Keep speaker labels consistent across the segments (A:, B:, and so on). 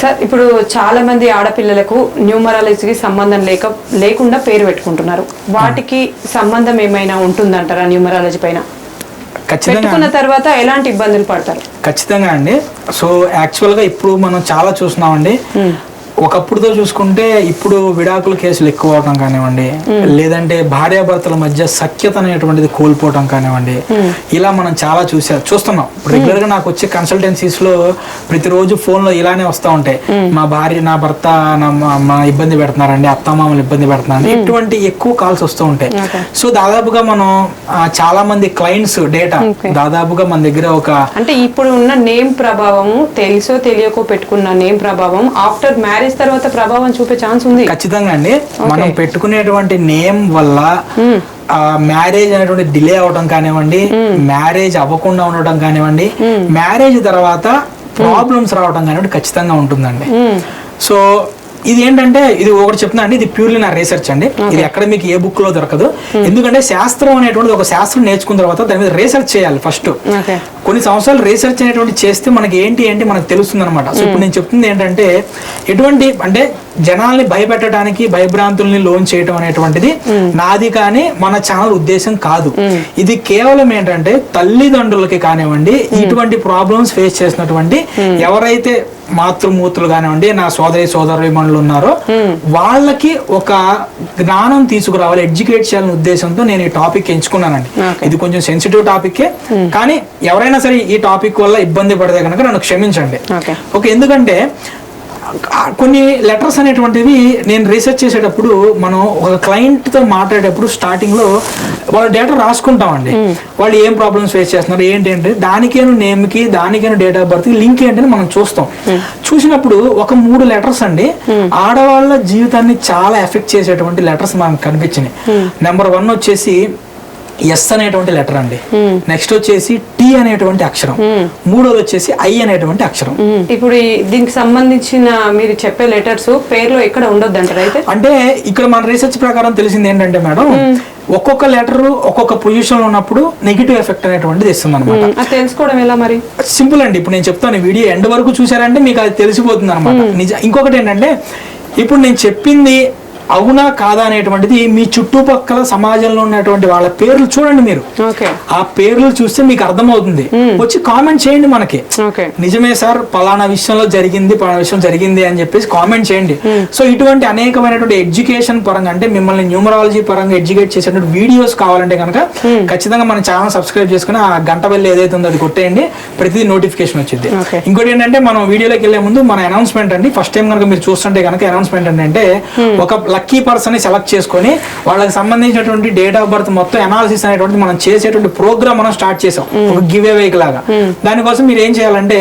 A: Sir ఇప్పుడు చాలా మంది ఆడపిల్లలకు న్యూమరాలజీకి సంబంధం లేకుండా పేరు పెట్టుకుంటున్నారు. వాటికి సంబంధం ఏమైనా ఉంటుందంటారా న్యూమరాలజీ పైన? పెట్టుకున్న తర్వాత ఎలాంటి ఇబ్బందులు పడతారు?
B: ఖచ్చితంగా అండి. సో యాక్చువల్గా ఇప్పుడు మనం చాలా చూస్తున్నామండి. ఒకప్పుడుతో చూసుకుంటే ఇప్పుడు విడాకుల కేసులు ఎక్కువ అవటం కానివ్వండి, లేదంటే భార్యాభర్తల మధ్య సఖ్యత అనేటువంటిది కోల్పోవటం కానివ్వండి, ఇలా మనం చాలా చూస్తున్నాం. రెగ్యులర్ గా నాకు వచ్చే కన్సల్టెన్సీస్ లో ప్రతిరోజు ఫోన్ లో ఇలానే వస్తూ ఉంటాయి. మా భార్య నా భర్త మా ఇబ్బంది పెడుతున్నారండి, అత్తమామలు ఇబ్బంది పెడుతున్నారండి, ఇటువంటి ఎక్కువ కాల్స్ వస్తూ ఉంటాయి. సో దాదాపుగా మనం చాలా మంది క్లయింట్స్ డేటా దాదాపుగా మన దగ్గర ఒక
A: అంటే ఇప్పుడు ఉన్న నేమ్ ప్రభావము తెలుసో తెలియకో పెట్టుకున్న నేమ్ ప్రభావం ఆఫ్టర్ మ్యారేజ్ తర్వాత ప్రభావం చూపే ఛాన్స్ ఉంది.
B: ఖచ్చితంగా అండి. మనం పెట్టుకునేటువంటి నేమ్ వల్ల మ్యారేజ్ అనేటువంటి డిలే అవడం కానివ్వండి, మ్యారేజ్ అవ్వకుండా ఉండటం కానివ్వండి, మ్యారేజ్ తర్వాత ప్రాబ్లమ్స్ రావడం కానివ్వండి ఖచ్చితంగా ఉంటుందండి. సో ఇది ఏంటంటే ఇది ఒకటి చెప్తున్నా అండి, ఇది ప్యూర్లీ నా రీసెర్చ్ అండి. ఇది ఎక్కడ మీకు ఏ బుక్ లో దొరకదు. ఎందుకంటే శాస్త్రం అనేటువంటి ఒక శాస్త్రం నేర్చుకున్న తర్వాత దాని మీద రీసెర్చ్ చేయాలి. ఫస్ట్ కొన్ని సంవత్సరాలు రీసెర్చ్ అనేటువంటి చేస్తే మనకి ఏంటి మనకు తెలుస్తుంది అనమాట. సో ఇప్పుడు నేను చెప్తుంది ఏంటంటే ఎటువంటి అంటే జనాల్ని భయపెట్టడానికి భయభ్రాంతుల్ని లోన్ చేయడం అనేటువంటిది నాది కానీ మన ఛానల్ ఉద్దేశం కాదు. ఇది కేవలం ఏంటంటే తల్లిదండ్రులకి కానివ్వండి, ఇటువంటి ప్రాబ్లమ్స్ ఫేస్ చేసినటువంటి ఎవరైతే మాతృమూర్తులు కానివ్వండి, నా సోదరీమణులు ఉన్నారో వాళ్ళకి ఒక జ్ఞానం తీసుకురావాలి, ఎడ్యుకేట్ చేయాలనే ఉద్దేశంతో నేను ఈ టాపిక్ ఎంచుకున్నానండి. ఇది కొంచెం సెన్సిటివ్ టాపిక్కే, కానీ ఎవరైనా సరే ఈ టాపిక్ వల్ల ఇబ్బంది పడితే కనుక నన్ను క్షమించండి. ఓకే, ఎందుకంటే కొన్ని లెటర్స్ అనేటువంటివి నేను రీసెర్చ్ చేసేటప్పుడు మనం ఒక క్లయింట్తో మాట్లాడేటప్పుడు స్టార్టింగ్లో వాళ్ళ డేటా రాసుకుంటామండి. వాళ్ళు ఏం ప్రాబ్లమ్స్ ఫేస్ చేస్తున్నారు ఏంటంటే దానికేను నేమ్కి దానికేను డేట్ ఆఫ్ బర్త్కి లింక్ ఏంటని మనం చూస్తాం. చూసినప్పుడు ఒక 3 లెటర్స్ అండి ఆడవాళ్ళ జీవితాన్ని చాలా ఎఫెక్ట్ చేసేటువంటి లెటర్స్ మనకు కనిపించినాయి. నెంబర్ 1 వచ్చేసి ఎస్ అనేటువంటి లెటర్ అండి, నెక్స్ట్ వచ్చేసి టీ అనేటువంటి అక్షరం, మూడోది వచ్చేసి ఐ అనేటువంటి అక్షరం.
A: ఇప్పుడు దీనికి సంబంధించిన మీరు చెప్పే లెటర్స్ పేర్లో ఎక్కడ ఉండొద్దు అంటారు అయితే?
B: అంటే ఇక్కడ మన రీసెర్చ్ ప్రకారం తెలిసింది ఏంటంటే మేడం, ఒక్కొక్క లెటర్ ఒక్కొక్క పొజిషన్ లో ఉన్నప్పుడు నెగిటివ్ ఎఫెక్ట్ అనేటువంటిది ఇస్తుంది అనమాట.
A: తెలుసుకోవడం ఎలా మరి?
B: సింపుల్ అండి. ఇప్పుడు నేను చెప్తాను, వీడియో ఎండ్ వరకు చూసారంటే మీకు అది తెలిసిపోతుంది అనమాట. ఇంకొకటి ఏంటంటే ఇప్పుడు నేను చెప్పింది అవునా కాదా అనేటువంటిది మీ చుట్టుపక్కల సమాజంలో ఉన్నటువంటి వాళ్ళ పేర్లు చూడండి. మీరు ఆ పేర్లు చూస్తే మీకు అర్థమవుతుంది. వచ్చి కామెంట్ చేయండి మనకి, నిజమే సార్ పలానా విషయంలో జరిగింది అని చెప్పేసి కామెంట్ చేయండి. సో ఇటువంటి అనేకమైనటువంటి ఎడ్యుకేషన్ పరంగా అంటే మిమ్మల్ని న్యూమరాలజీ పరంగా ఎడ్యుకేట్ చేసేటువంటి వీడియోస్ కావాలంటే కనుక ఖచ్చితంగా మన ఛానల్ సబ్స్క్రైబ్ చేసుకుని ఆ గంట బెల్ ఏదైతే ఉందో అది కొట్టేయండి, ప్రతిదీ నోటిఫికేషన్ వచ్చింది. ఇంకోటి ఏంటంటే మనం వీడియోలోకి వెళ్లే ముందు మన అనౌన్స్మెంట్ అండి. ఫస్ట్ టైం కనుక మీరు చూస్తుంటే కనుక అనౌన్స్మెంట్ ఏంటంటే ఒక లక్కీ పర్సన్ ని సెలెక్ట్ చేసుకొని వాళ్ళకి సంబంధించినటువంటి డేట్ ఆఫ్ బర్త్ మొత్తం అనాలిసిస్ అనేటువంటి మనం చేసేటువంటి ప్రోగ్రామ్ మనం స్టార్ట్ చేసాం, ఒక గివ్ అవే లాగా. దానికోసం మీరు ఏం చేయాలంటే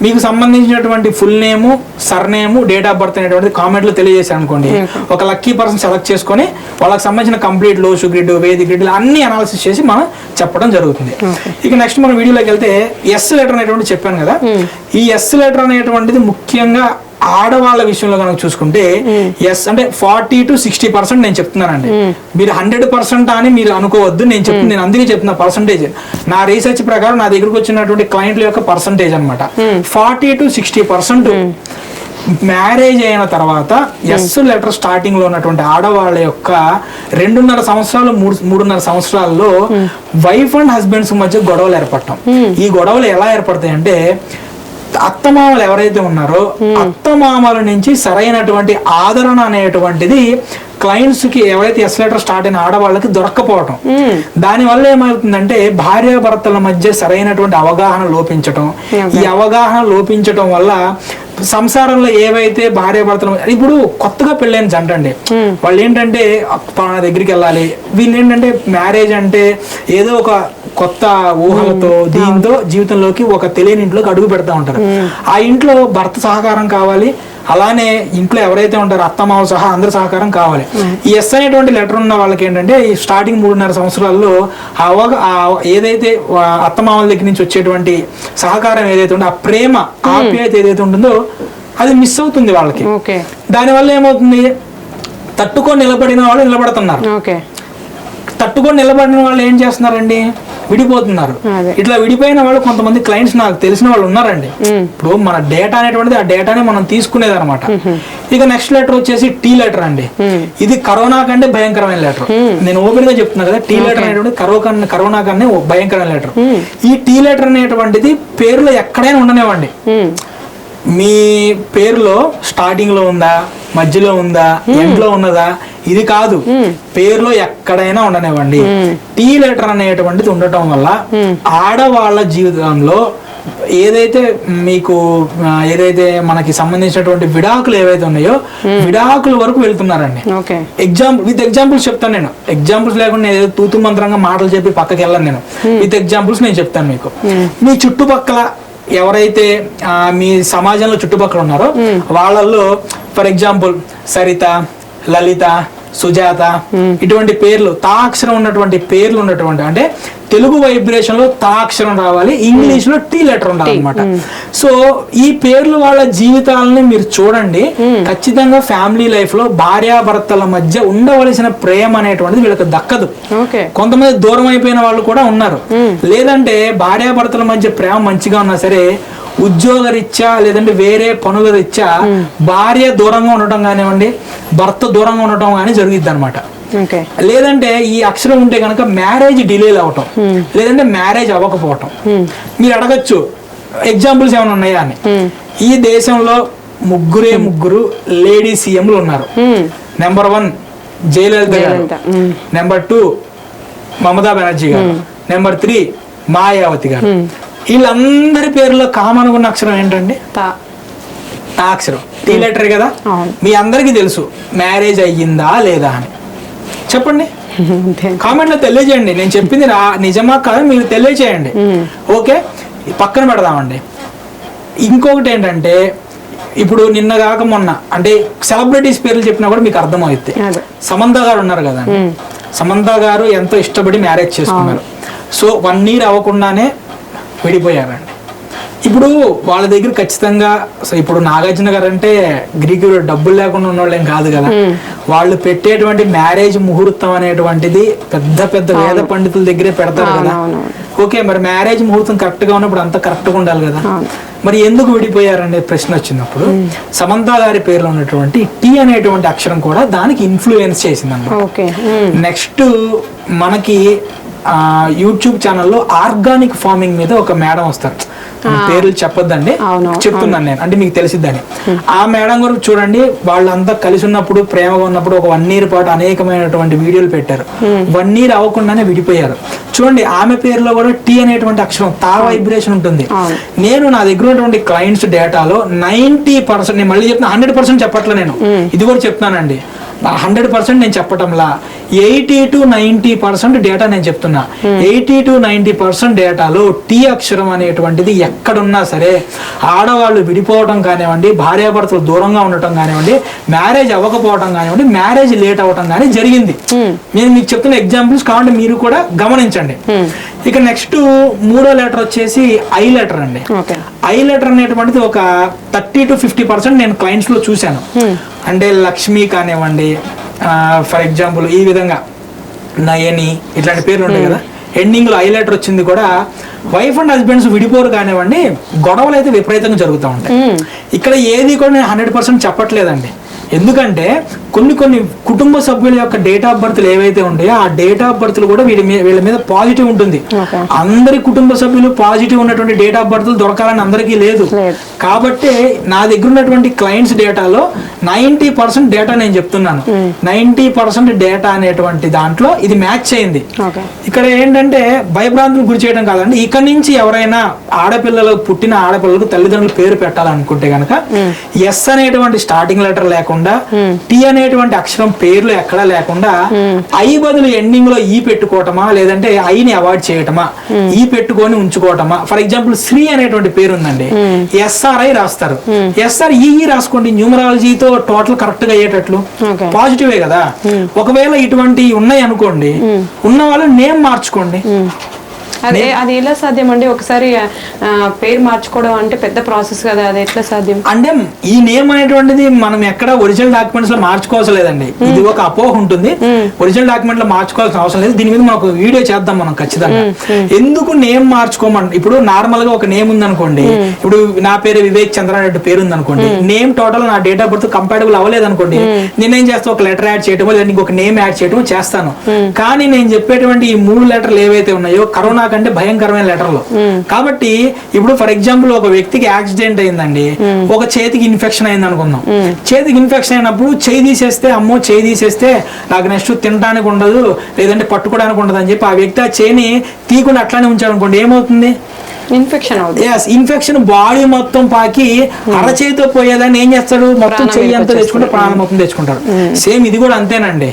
B: మీకు సంబంధించినటువంటి full name, surname, date of birth అనేటువంటి కామెంట్ లో తెలియజేశారు అనుకోండి, ఒక లక్కీ పర్సన్ సెలెక్ట్ చేసుకొని వాళ్ళకి సంబంధించిన కంప్లీట్ లోషు గ్రిడ్, వేది గ్రిడ్ అన్ని అనాలిసిస్ చేసి మనం చెప్పడం జరుగుతుంది. ఇక నెక్స్ట్ మనం వీడియోలోకి వెళ్తే ఎస్ లెటర్ అనేటువంటి చెప్పాను కదా, ఈ ఎస్ లెటర్ అనేటువంటిది ముఖ్యంగా ఆడవాళ్ళ విషయంలో కనుక చూసుకుంటే ఎస్ అంటే 40 to 60% నేను చెప్తున్నానండి. మీరు 100% అని మీరు అనుకోవద్దు. నేను అందుకే చెప్తున్నా పర్సంటేజ్. నా రీసెర్చ్ ప్రకారం నా దగ్గరకు వచ్చినటువంటి క్లయింట్ల యొక్క పర్సంటేజ్ అనమాట 40 to 60%. మ్యారేజ్ అయిన తర్వాత ఎస్ లెటర్ స్టార్టింగ్ లో ఉన్నటువంటి ఆడవాళ్ళ యొక్క 2.5 సంవత్సరాలు 3.5 సంవత్సరాల్లో వైఫ్ అండ్ హస్బెండ్స్ మధ్య గొడవలు ఏర్పడటం. ఈ గొడవలు ఎలా ఏర్పడతాయి అంటే అత్తమామలు ఎవరైతే ఉన్నారో అత్తమామల నుంచి సరైనటువంటి ఆదరణ అనేటువంటిది క్లయింట్స్ కి ఎవరైతే ఎస్ లెటర్ స్టార్ట్ అయిన ఆడవాళ్ళకి దొరక్కపోవటం. దానివల్ల ఏమవుతుందంటే భార్యాభర్తల మధ్య సరైనటువంటి అవగాహన లోపించటం. ఈ అవగాహన లోపించటం వల్ల సంసారంలో ఏవైతే భార్యాభర్తలు ఇప్పుడు కొత్తగా పెళ్ళైన జంట అండి, వాళ్ళు ఏంటంటే పలానా దగ్గరికి వెళ్ళాలి, వీళ్ళు ఏంటంటే మ్యారేజ్ అంటే ఏదో ఒక కొత్త ఊహలతో దీంతో జీవితంలోకి ఒక తెలియని ఇంట్లోకి అడుగు పెడతా ఉంటారు. ఆ ఇంట్లో భర్త సహకారం కావాలి, అలానే ఇంట్లో ఎవరైతే ఉంటారో అత్తమావ సహా అందరి సహకారం కావాలి. ఈ ఎస్ అనేటువంటి లెటర్ ఉన్న వాళ్ళకి ఏంటంటే ఈ స్టార్టింగ్ 3.5 సంవత్సరాల్లో ఏదైతే అత్తమామల దగ్గర నుంచి వచ్చేటువంటి సహకారం ఏదైతే ఉందో, ఆ ప్రేమ ఆప్యాయత ఏదైతే ఉంటుందో అది మిస్ అవుతుంది వాళ్ళకి. దానివల్ల ఏమవుతుంది, తట్టుకొని నిలబడిన వాళ్ళు నిలబడుతున్నారు. తట్టుకొని నిలబడిన వాళ్ళు ఏం చేస్తున్నారండి, విడిపోతున్నారు. ఇట్లా విడిపోయిన వాళ్ళు కొంతమంది క్లయింట్స్ నాకు తెలిసిన వాళ్ళు ఉన్నారండి. ఇప్పుడు మన డేటా అనేటువంటిది ఆ డేటాని మనం తీసుకునేది అనమాట. ఇక నెక్స్ట్ లెటర్ వచ్చేసి టీ లెటర్ అండి. ఇది కరోనా కంటే భయంకరమైన లెటర్. నేను ఓపెన్ గా చెప్తున్నా కదా, టీ లెటర్ అనేటువంటి కరోనా కన్నా భయంకరమైన లెటర్. ఈ టీ లెటర్ అనేటువంటిది పేరులో ఎక్కడైనా ఉండనివ్వండి. మీ పేరులో స్టార్టింగ్ లో ఉందా, మధ్యలో ఉందా, ఎండ్లో ఉన్నదా, ఇది కాదు, పేరులో ఎక్కడైనా ఉండనివ్వండి. టీ లెటర్ అనేటువంటిది ఉండటం వల్ల ఆడవాళ్ళ జీవితంలో ఏదైతే మీకు ఏదైతే మనకి సంబంధించినటువంటి విడాకులు ఏవైతే ఉన్నాయో విడాకుల వరకు వెళ్తున్నారండి. విత్ ఎగ్జాంపుల్స్ చెప్తాను నేను. ఎగ్జాంపుల్స్ లేకుండా నేను ఏదో తూతు మంత్రంగా మాటలు చెప్పి పక్కకి వెళ్ళను నేను. విత్ ఎగ్జాంపుల్స్ నేను చెప్తాను మీకు. మీ చుట్టుపక్కల ఎవరైతే మీ సమాజంలో చుట్టుపక్కల ఉన్నారో వాళ్ళల్లో ఫర్ ఎగ్జాంపుల్ సరిత, లలిత, సుజాత ఇటువంటి పేర్లు తా అక్షరం ఉన్నటువంటి పేర్లు ఉన్నటువంటి, అంటే తెలుగు వైబ్రేషన్ లో తా అక్షరం రావాలి, ఇంగ్లీష్ లో టీ లెటర్ ఉండాలి అనమాట. సో ఈ పేర్లు వాళ్ళ జీవితాలని మీరు చూడండి, ఖచ్చితంగా ఫ్యామిలీ లైఫ్ లో భార్యాభర్తల మధ్య ఉండవలసిన ప్రేమ అనేటువంటిది వీళ్ళకి దక్కదు. కొంతమంది దూరం అయిపోయిన వాళ్ళు కూడా ఉన్నారు. లేదంటే భార్యాభర్తల మధ్య ప్రేమ మంచిగా ఉన్నా సరే ఉద్యోగ రీత్యా లేదంటే వేరే పనుల రీత్యా భార్య దూరంగా ఉండటం కానివ్వండి, భర్త దూరంగా ఉండటం కానీ జరుగుద్ది అనమాట. లేదంటే ఈ అక్షరం ఉంటే కనుక మ్యారేజ్ డిలే అవటం, లేదంటే మ్యారేజ్ అవ్వకపోవటం. మీరు అడగచ్చు ఎగ్జాంపుల్స్ ఏమైనా ఉన్నాయా అని. ఈ దేశంలో ముగ్గురు లేడీ సీఎంలు ఉన్నారు. నెంబర్ 1 జయలలిత గారు, నెంబర్ 2 మమతా బెనర్జీ గారు, నెంబర్ 3 మాయావతి గారు. వీళ్ళందరి పేర్లో కామన్ ఉన్న అక్షరం ఏంటండి? తా అక్షరం. టీ లెటర్ కదా. మీ అందరికీ తెలుసు మ్యారేజ్ అయ్యిందా లేదా అని. చెప్పండి, కామెంట్ లో తెలియజేయండి. నేను చెప్పింది నిజమా కాదు మీరు తెలియజేయండి. ఓకే, పక్కన పెడదామండి. ఇంకొకటి ఏంటంటే, ఇప్పుడు నిన్న కాక మొన్న అంటే సెలబ్రిటీస్ పేర్లు చెప్పినా కూడా మీకు అర్థమవుతుంది. సమంత గారు ఉన్నారు కదా, సమంత గారు ఎంతో ఇష్టపడి మ్యారేజ్ చేసుకున్నారు. సో 1 year అవ్వకుండానే విడిపోయారండి. ఇప్పుడు వాళ్ళ దగ్గర ఖచ్చితంగా ఇప్పుడు నాగార్జున గారు అంటే గ్రీకులు డబ్బులు లేకుండా ఉన్నవాళ్ళు ఏం కాదు కదా. వాళ్ళు పెట్టేటువంటి మ్యారేజ్ ముహూర్తం అనేటువంటిది పెద్ద వేద పండితుల దగ్గరే పెడతారు కదా. ఓకే, మరి మ్యారేజ్ ముహూర్తం కరెక్ట్ గా ఉన్నప్పుడు అంత కరెక్ట్ గా ఉండాలి కదా. మరి ఎందుకు విడిపోయారనే ప్రశ్న వచ్చినప్పుడు సమంత గారి పేరులో ఉన్నటువంటి టీ అనేటువంటి అక్షరం కూడా దానికి ఇన్ఫ్లుయెన్స్ చేసింది అన్నమాట. నెక్స్ట్ మనకి యూట్యూబ్ ఛానల్లో ఆర్గానిక్ ఫార్మింగ్ మీద ఒక మేడం వస్తారు. పేర్లు చెప్పొద్దండి, చెప్తున్నాను నేను, అంటే మీకు తెలిసిద్దని. ఆ మేడం గారు చూడండి, వాళ్ళంతా కలిసి ఉన్నప్పుడు ప్రేమగా ఉన్నప్పుడు ఒక 1 year పాటు అనేకమైనటువంటి వీడియోలు పెట్టారు. 1 year అవ్వకుండానే విడిపోయారు. చూడండి, ఆమె పేరులో కూడా టీ అనేటువంటి అక్షరం తా వైబ్రేషన్ ఉంటుంది. నేను నా దగ్గర ఉన్నటువంటి క్లయింట్స్ డేటాలో 90%, నేను మళ్ళీ చెప్తున్నా 100% చెప్పట్లే, నేను ఇది కూడా చెప్తున్నానండి, 100% నేను చెప్పటంలా 80 to 90% డేటా నేను చెప్తున్నా. 80 to 90% డేటాలో టీ అక్షరం అనేటువంటిది ఎక్కడున్నా సరే ఆడవాళ్ళు విడిపోవటం కానివ్వండి, భార్యాభర్తలు దూరంగా ఉండటం కానివ్వండి, మ్యారేజ్ అవ్వకపోవటం కానివ్వండి, మ్యారేజ్ లేట్ అవ్వటం కానీ జరిగింది. నేను మీకు చెప్తున్న ఎగ్జాంపుల్స్ కాబట్టి మీరు కూడా గమనించండి. ఇక నెక్స్ట్ 3వ లెటర్ వచ్చేసి ఐ లెటర్ అండి. ఐ లెటర్ అనేటువంటిది ఒక 30 to 50% నేను క్లయింట్స్ లో చూశాను. అంటే లక్ష్మి కానివ్వండి, ఫర్ ఎగ్జాంపుల్ ఈ విధంగా నయని ఇట్లాంటి పేర్లు ఉంటాయి కదా, ఎండింగ్ లో ఐ లెటర్ వచ్చింది కూడా. వైఫ్ అండ్ హస్బెండ్స్ విడిపోరు కానివ్వండి, గొడవలు అయితే విపరీతంగా జరుగుతూ ఉంటాయి. ఇక్కడ ఏది కూడా నేను 100% చెప్పట్లేదండి. ఎందుకంటే కొన్ని కుటుంబ సభ్యుల యొక్క డేట్ ఆఫ్ బర్త్లు ఏవైతే ఉంటాయో ఆ డేట్ ఆఫ్ బర్త్లు కూడా వీళ్ళ మీద పాజిటివ్ ఉంటుంది. అందరి కుటుంబ సభ్యులు పాజిటివ్ ఉన్నటువంటి డేట్ ఆఫ్ బర్త్లు దొరకాలని అందరికీ లేదు. కాబట్టి నా దగ్గర ఉన్నటువంటి క్లయింట్స్ డేటాలో 90% డేటా నేను చెప్తున్నాను. 90% డేటా అనేటువంటి దాంట్లో ఇది మ్యాచ్ అయింది. ఇక్కడ ఏంటంటే భయభ్రాంతులు గురి చేయడం కాదండి. ఇక్కడ నుంచి ఎవరైనా పుట్టిన ఆడపిల్లలకు తల్లిదండ్రులు పేరు పెట్టాలనుకుంటే కనుక ఎస్ అనేటువంటి స్టార్టింగ్ లెటర్ లేకుండా, టీ అనేటువంటి అక్షరం పేర్లు ఎక్కడా లేకుండా ఐ బదులు ఎండింగ్ లో ఈ పెట్టుకోవటమా, లేదంటే ఐని అవాయిడ్ చేయటమా, ఈ పెట్టుకొని ఉంచుకోవటమా. ఫర్ ఎగ్జాంపుల్ శ్రీ అనేటువంటి పేరు ఉందండి, SRI రాస్తారు. SR ఈ రాసుకోండి, న్యూమరాలజీతో టోటల్ కరెక్ట్ గా అయ్యేటట్లు పాజిటివే కదా. ఒకవేళ ఇటువంటి ఉన్నాయి అనుకోండి, ఉన్న వాళ్ళు నేమ్ మార్చుకోండి.
A: అది ఎలా సాధ్యం అండి? ఒకసారి పేరు మార్చుకోవడం అంటే పెద్ద ప్రాసెస్ కదా, అది ఎట్లా సాధ్యం?
B: అంటే ఈ నేమ్ అనేటువంటిది మనం ఎక్కడ ఒరిజినల్ డాక్యుమెంట్స్ లో మార్చుకోవాల్సిన లేదండి. ఇది ఒక అపోహ ఉంటుంది, ఒరిజినల్ డాక్యుమెంట్ లో మార్చుకోవాల్సిన అవసరం లేదు. దీని మీద మనకు వీడియో చేద్దాం మనం ఖచ్చితంగా. ఎందుకు నేమ్ మార్చుకోమని, ఇప్పుడు నార్మల్ గా ఒక నేమ్ ఉంది అనుకోండి, ఇప్పుడు నా పేరు వివేక్ చంద్ర అనే పేరు ఉంది అనుకోండి, నేమ్ టోటల్ నా డేట్ ఆఫ్ బర్త్ కంపాటబుల్ అవ్వలేదు అనుకోండి, నేనేం చేస్తాను, ఒక లెటర్ యాడ్ చేయటం లేదా ఇంకొక నేమ్ యాడ్ చేయటం చేస్తాను. కానీ నేను చెప్పేటువంటి ఈ 3 లెటర్లు ఏవైతే ఉన్నాయో కరోనా కంటే భయంకరమైన లెటర్లు. కాబట్టి ఇప్పుడు ఫర్ ఎగ్జాంపుల్ ఒక వ్యక్తికి యాక్సిడెంట్ అయిందండి, ఒక చేతికి ఇన్ఫెక్షన్ అయింది అనుకుందాం. చేతికి ఇన్ఫెక్షన్ అయినప్పుడు చేయి తీసేస్తే, అమ్మో చేయి తీసేస్తే నాకు నెక్స్ట్ తినడానికి ఉండదు, లేదంటే పట్టుకోవడానికి ఉండదు అని చెప్పి ఆ వ్యక్తి ఆ చేయిని తీయకుండా అట్లానే ఉంచాడు అనుకోండి, ఏమవుతుంది?
A: ఇన్ఫెక్షన్ అవుతుంది.
B: ఇన్ఫెక్షన్ బాడీ మొత్తం పాకి అరచేతితో పోయేదాన్ని ఏం చేస్తాడు, మొత్తం చెయ్యి అంతా తెచ్చుకుంటే ప్రాణం మొత్తం తెచ్చుకుంటాడు. సేమ్ ఇది కూడా అంతేనండి.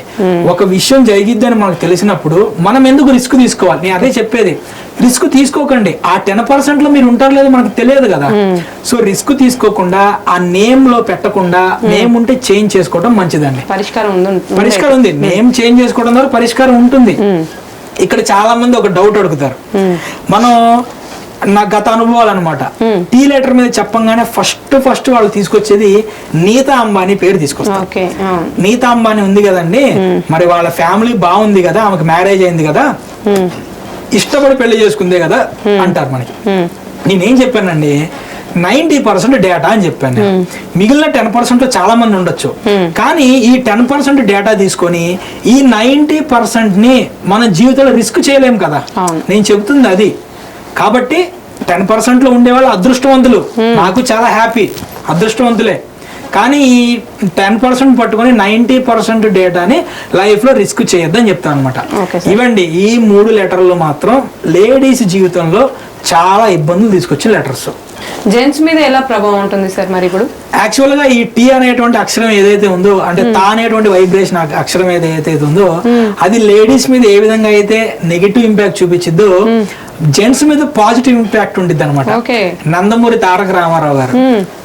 B: ఒక విషయం జరిగిద్దని మనకు తెలిసినప్పుడు మనం ఎందుకు రిస్క్ తీసుకోవాలి? నేను అదే చెప్పేది, రిస్క్ తీసుకోకండి. ఆ 10% లో మీరు ఉంటారు లేదు మనకు తెలియదు కదా. సో రిస్క్ తీసుకోకుండా ఆ నేమ్ లో పెట్టకుండా, నేమ్ ఉంటే చేంజ్ చేసుకోవడం మంచిదండి. పరిష్కారం ఉంది, నేమ్ చేంజ్ చేసుకోవడం ద్వారా పరిష్కారం ఉంటుంది. ఇక్కడ చాలా మంది ఒక డౌట్ అడుగుతారు. మనం నా గత అనుభవాలు అనమాట. టీ లెటర్ మీద చెప్పంగానే ఫస్ట్ వాళ్ళు తీసుకొచ్చేది నీతా అంబానీ పేరు తీసుకొస్తారు. నీతా అంబానీ ఉంది కదండి, మరి వాళ్ళ ఫ్యామిలీ బాగుంది కదా, ఆమెకు మ్యారేజ్ అయింది కదా, ఇష్టపడి పెళ్లి చేసుకుందే కదా అంటారు మనకి. నేనేం చెప్పానండి, 90% డేటా అని చెప్పాను. మిగిలిన 10% లో చాలా మంది ఉండొచ్చు. కానీ ఈ 10% డేటా తీసుకొని ఈ 90% ని మన జీవితంలో రిస్క్ చేయలేము కదా. నేను చెబుతుంది అది. కాబట్టి 10% లో ఉండేవాళ్ళు అదృష్టవంతులు, నాకు చాలా హ్యాపీ, అదృష్టవంతులే. కానీ ఈ 10% పట్టుకొని 90% డేటాని లైఫ్ లో రిస్క్ చేయొద్దని చెప్తాను అనమాట. ఇవ్వండి ఈ 3 లెటర్లు మాత్రం లేడీస్ జీవితంలో చాలా ఇబ్బందులు తీసుకొచ్చే లెటర్స్.
A: జెంట్స్ మీద ఎలా ప్రభావం ఉంటుంది సార్? మరి ఇప్పుడు
B: యాక్చువల్ గా ఈ టీ అనేటువంటి అక్షరం ఏదైతే ఉందో, అంటే తా అనేటువంటి వైబ్రేషన్ అక్షరం ఏదైతే ఉందో, అది లేడీస్ మీద ఏ విధంగా అయితే నెగిటివ్ ఇంపాక్ట్ చూపించిద్దో, జెంట్స్ మీద పాజిటివ్ ఇంపాక్ట్ ఉంటుంది అనమాట. నందమూరి తారక రామారావు గారు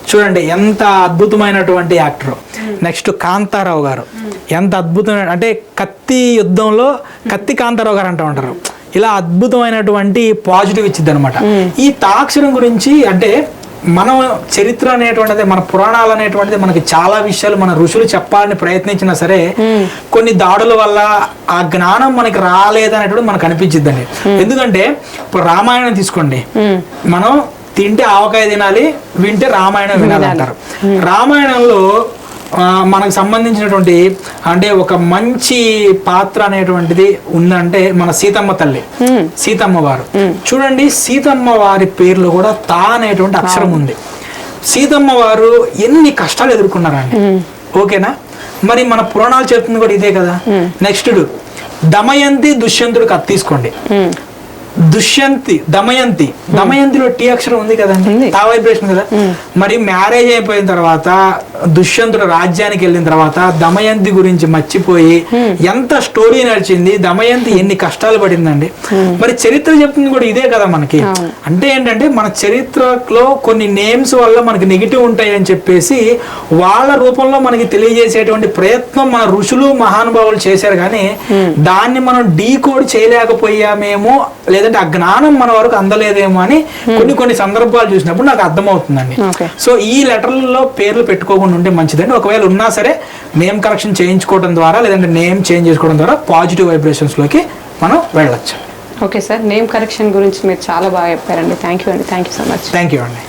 B: చూడండి ఎంత అద్భుతమైనటువంటి యాక్టర్. నెక్స్ట్ కాంతారావు గారు ఎంత అద్భుతమైన, అంటే కత్తి యుద్ధంలో కత్తి కాంతారావు గారు అంటూ ఉంటారు. ఇలా అద్భుతమైనటువంటి పాజిటివ్ ఇచ్చిద్ది అనమాట. ఈ తాక్షరం గురించి అంటే మనం చరిత్ర అనేటువంటిది, మన పురాణాలు అనేటువంటిది మనకి చాలా విషయాలు మన ఋషులు చెప్పాలని ప్రయత్నించినా సరే కొన్ని దాడుల వల్ల ఆ జ్ఞానం మనకి రాలేదనేటువంటి మనకు అనిపించిద్దండి. ఎందుకంటే ఇప్పుడు రామాయణం తీసుకోండి, మనం తింటే ఆవకాయ తినాలి, వింటే రామాయణం వినాలి అంటారు. రామాయణంలో మనకు సంబంధించినటువంటి అంటే ఒక మంచి పాత్ర అనేటువంటిది ఉందంటే మన సీతమ్మ తల్లి, సీతమ్మ వారు. చూడండి సీతమ్మ వారి పేర్లో కూడా తా అనేటువంటి అక్షరం ఉంది. సీతమ్మ వారు ఎన్ని కష్టాలు ఎదుర్కొన్నారండి. ఓకేనా, మరి మన పురాణాలు చెప్తుంది కూడా ఇదే కదా. నెక్స్ట్ దమయంతి దుష్యంతుడు కథ తీసుకోండి. దమయంతిలో టీ అక్షరం ఉంది కదండి, తా వైబ్రేషన్ కదా. మరి మ్యారేజ్ అయిపోయిన తర్వాత దుష్యంతుడు రాజ్యానికి వెళ్ళిన తర్వాత దమయంతి గురించి మర్చిపోయి ఎంత స్టోరీ నడిచింది, దమయంతి ఎన్ని కష్టాలు పడిందండి. మరి చరిత్ర చెప్తుంది కూడా ఇదే కదా మనకి. అంటే ఏంటంటే మన చరిత్రలో కొన్ని నేమ్స్ వల్ల మనకి నెగిటివ్ ఉంటాయి అని చెప్పేసి వాళ్ళ రూపంలో మనకి తెలియజేసేటువంటి ప్రయత్నం మన ఋషులు మహానుభావులు చేశారు. కానీ దాన్ని మనం డీకోడ్ చేయలేకపోయామేమో, లేదంటే ఆ జ్ఞానం మన వరకు అందలేదేమో అని కొన్ని సందర్భాలు చూసినప్పుడు నాకు అర్థమవుతుందండి. సో ఈ లెటర్లలో పేర్లు పెట్టుకోకుండా ఉంటే మంచిదండి. ఒకవేళ ఉన్నా సరే నేమ్ కరెక్షన్ చేయించుకోవడం ద్వారా, లేదంటే నేమ్ చేంజ్ చేసుకోవడం ద్వారా పాజిటివ్ వైబ్రేషన్స్ లోకి మనం వెళ్ళొచ్చు.
A: ఓకే సార్, నేమ్ కరెక్షన్ గురించి మీరు చాలా బాగా చెప్పారండి. థ్యాంక్ యూ అండి. Thank you so much.
B: Thank you అండి.